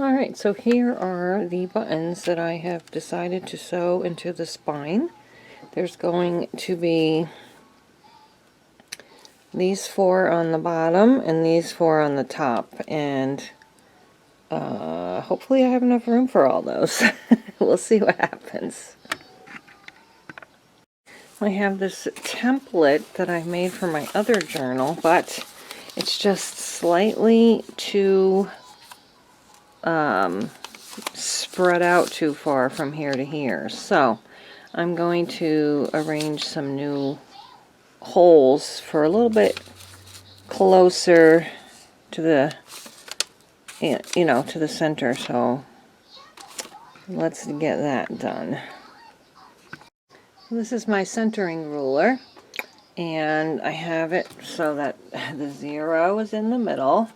Alright, so here are the buttons that I have decided to sew into the spine. There's going to be these 4 on the bottom and these 4 on the top, and hopefully I have enough room for all those. We'll see what happens. I have this template that I made for my other journal, but it's just slightly too spread out too far from here to here. So I'm going to arrange some new holes for a little bit closer to the, you know, to the center. So let's get that done. This is my centering ruler, and I have it so that the 0 is in the middle.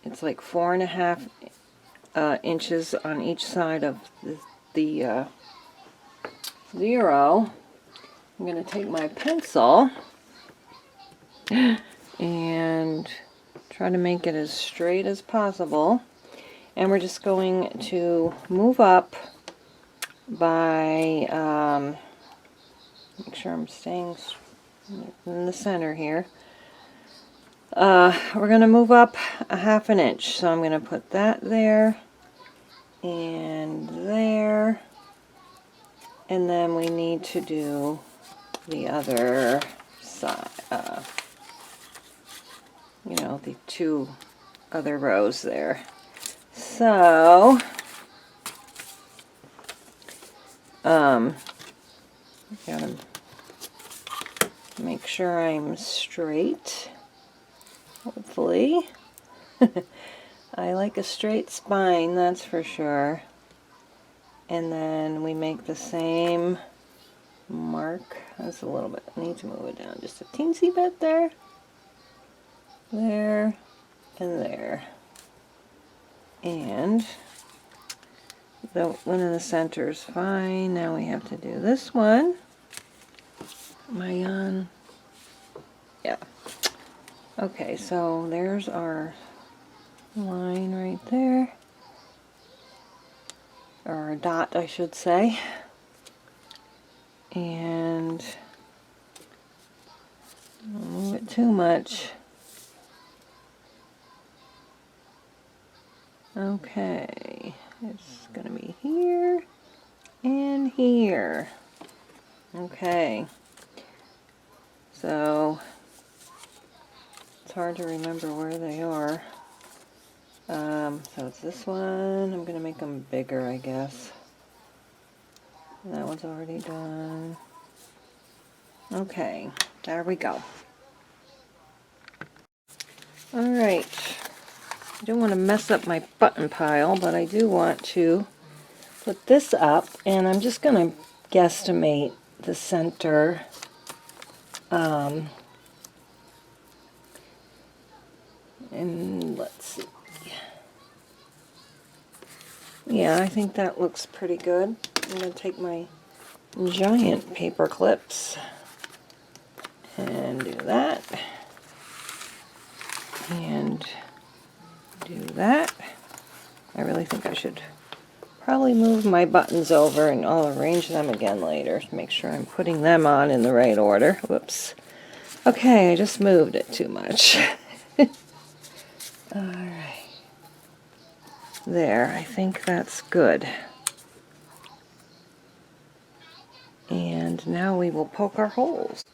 It's like 4.5 inches on each side of the 0. I'm going to take my pencil and try to make it as straight as possible, and we're just going to move up by make sure I'm staying in the center here. We're going to move up a 1/2 inch, so I'm going to put that there and there, and then we need to do the other side, you know, the 2 other rows there. So gotta make sure I'm straight, hopefully. I like a straight spine, that's for sure. And then we make the same mark. That's a little bit, I need to move it down just a teensy bit there. There and there. And the one in the center is fine. Now we have to do this one. Am I on? Yeah. Okay, so there's our line right there. Or a dot, I should say. And don't move it too much. Okay, it's going to be here and here. Okay, so it's hard to remember where they are. So it's this one. I'm going to make them bigger, I guess. That one's already done. Okay, there we go. Alright, I don't want to mess up my button pile, but I do want to put this up, and I'm just going to guesstimate the center. And let's see. Yeah, I think that looks pretty good. I'm going to take my giant paper clips and do that. And do that. I really think I should probably move my buttons over, and I'll arrange them again later to make sure I'm putting them on in the right order. Whoops. Okay, I just moved it too much. Alright. There, I think that's good. And now we will poke our holes.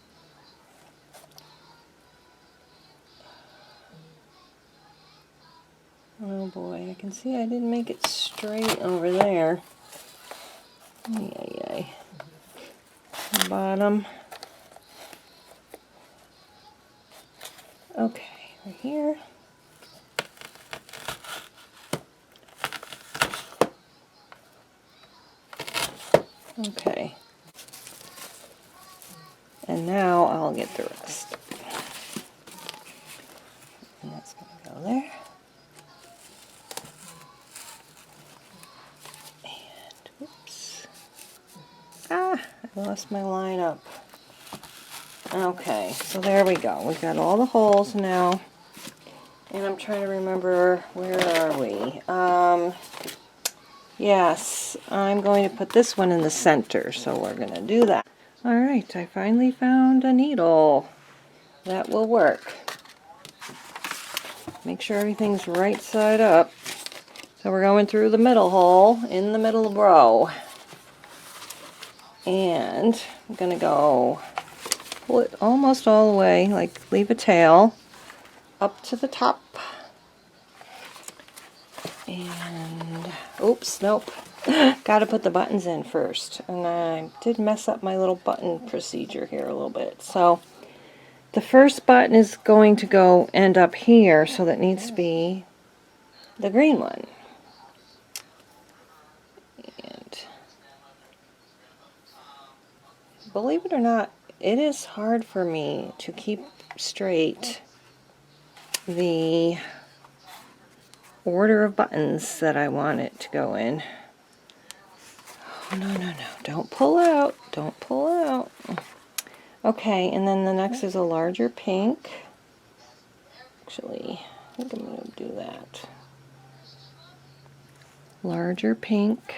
Oh boy, I can see I didn't make it straight over there. Yay. The bottom. Okay, right here. Okay. And now I'll get the rest. And that's going to go there. And, oops. I lost my line up. Okay, so there we go. We've got all the holes now. And I'm trying to remember, where are we? Yes, I'm going to put this one in the center, so we're going to do that. Alright, I finally found a needle. That will work. Make sure everything's right side up. So we're going through the middle hole in the middle row. And I'm going to go pull it almost all the way, like leave a tail, up to the top. And, oops, nope. Got to put the buttons in first. And I did mess up my little button procedure here a little bit. So the first button is going to end up here, so that needs to be the green one. And believe it or not, it is hard for me to keep straight the order of buttons that I want it to go in. Oh, no, no, no. Don't pull out. Don't pull out. Okay, and then the next is a larger pink. Actually, I think I'm going to do that. Larger pink.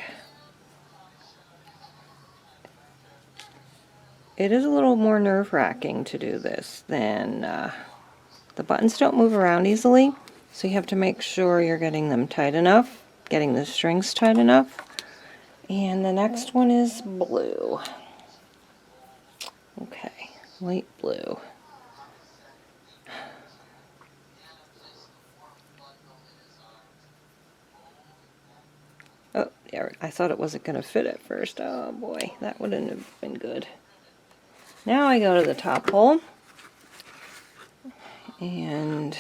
It is a little more nerve-wracking to do this than the buttons don't move around easily, so you have to make sure you're getting them tight enough, getting the strings tight enough. And the next one is blue. Okay, light blue. Oh, there, I thought it wasn't going to fit at first. Oh boy, that wouldn't have been good. Now I go to the top hole and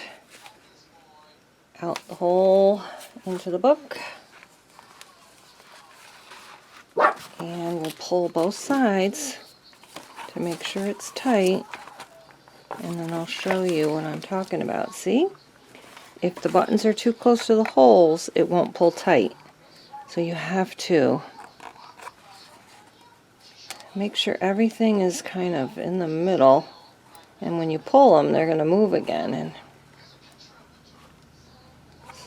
out the hole into the book, and we'll pull both sides to make sure it's tight, and then I'll show you what I'm talking about. See? If the buttons are too close to the holes, it won't pull tight. So you have to make sure everything is kind of in the middle, and when you pull them, they're going to move again. And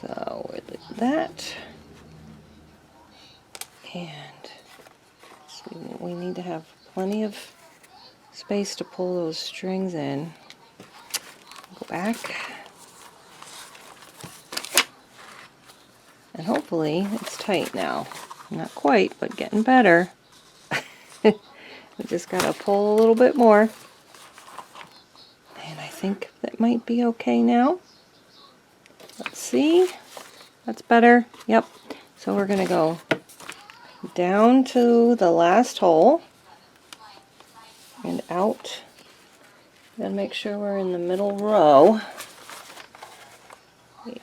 so we do that, and so we need to have plenty of space to pull those strings in. Go back, and hopefully it's tight now. Not quite, but getting better. We just gotta pull a little bit more. And I think that might be okay now. Let's see. That's better. Yep. So we're gonna go down to the last hole and out. Then make sure we're in the middle row.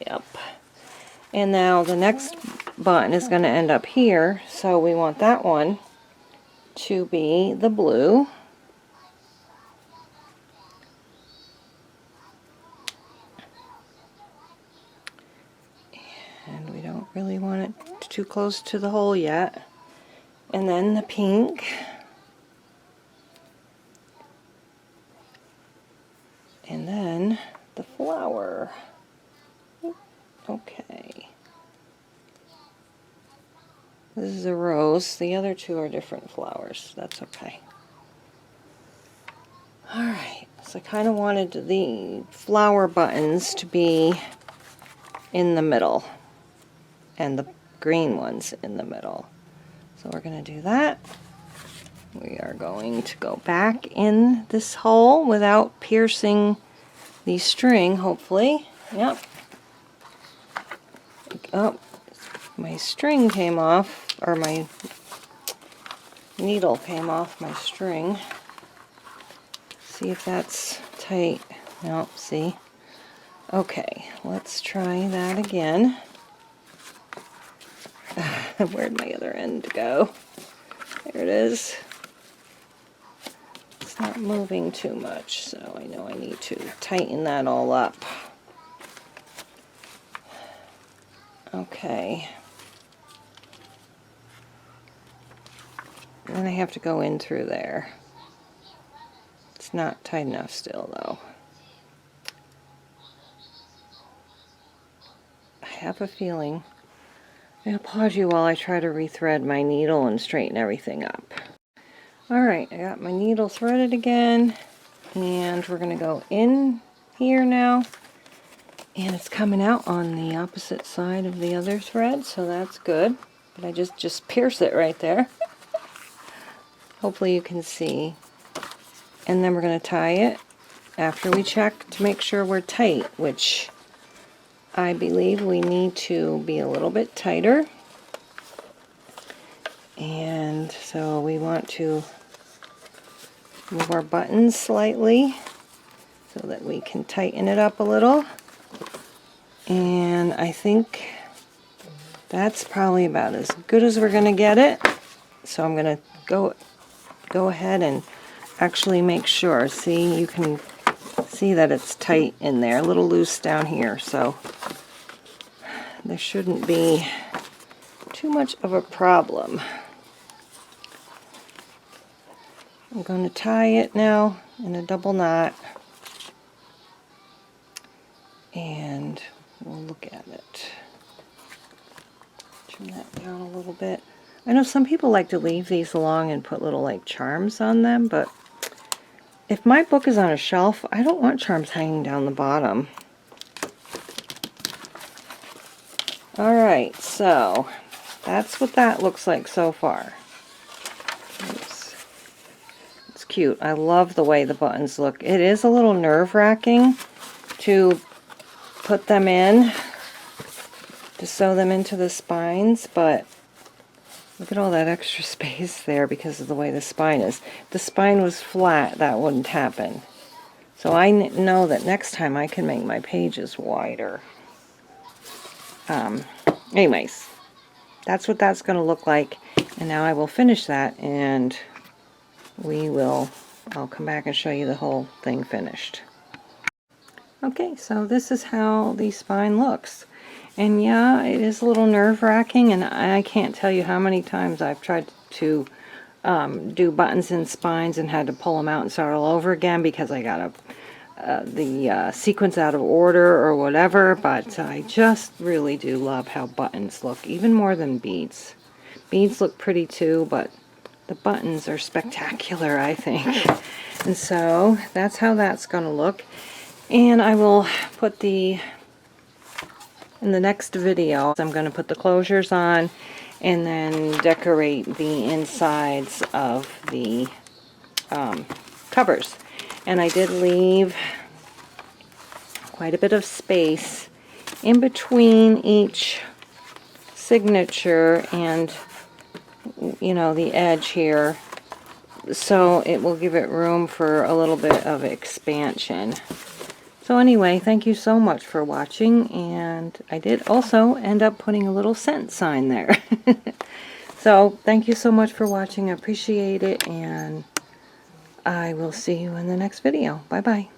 Yep. And now the next button is going to end up here, so we want that one to be the blue. And we don't really want it too close to the hole yet. And then the pink. And then the flower. Okay. This is a rose. The other two are different flowers. That's okay. Alright, so I kind of wanted the flower buttons to be in the middle and the green ones in the middle. So we're going to do that. We are going to go back in this hole without piercing the string, hopefully. Yep. Oh, my string came off, or my needle came off my string. See if that's tight. Nope, see? Okay, let's try that again. Where'd my other end go? There it is. It's not moving too much, so I know I need to tighten that all up. Okay. Then I have to go in through there. It's not tight enough still, though. I have a feeling I'll pause you while I try to rethread my needle and straighten everything up. Alright, I got my needle threaded again, and we're going to go in here now, and it's coming out on the opposite side of the other thread, so that's good. But I just pierce it right there. Hopefully you can see. And then we're going to tie it after we check to make sure we're tight, which I believe we need to be a little bit tighter. And so we want to move our buttons slightly so that we can tighten it up a little. And I think that's probably about as good as we're going to get it. So I'm going to go ahead and actually make sure. See, you can see that it's tight in there, a little loose down here, so there shouldn't be too much of a problem. I'm going to tie it now in a double knot, and we'll look at it. Turn that down a little bit. I know some people like to leave these along and put little like charms on them, but if my book is on a shelf, I don't want charms hanging down the bottom. Alright, so that's what that looks like so far. It's cute. I love the way the buttons look. It is a little nerve-wracking to put them in, to sew them into the spines, but look at all that extra space there because of the way the spine is. If the spine was flat, that wouldn't happen. So I know that next time I can make my pages wider. Anyways, that's what that's going to look like. And now I will finish that, and I'll come back and show you the whole thing finished. Okay, so this is how the spine looks. And yeah, it is a little nerve-wracking, and I can't tell you how many times I've tried to do buttons and spines and had to pull them out and start all over again because I got the sequence out of order or whatever, but I just really do love how buttons look, even more than beads. Beads look pretty too, but the buttons are spectacular, I think. And so that's how that's going to look. And I will put in the next video, I'm going to put the closures on and then decorate the insides of the covers. And I did leave quite a bit of space in between each signature and, you know, the edge here, so it will give it room for a little bit of expansion. So anyway, thank you so much for watching, and I did also end up putting a little cent sign there. So thank you so much for watching. I appreciate it, and I will see you in the next video. Bye bye.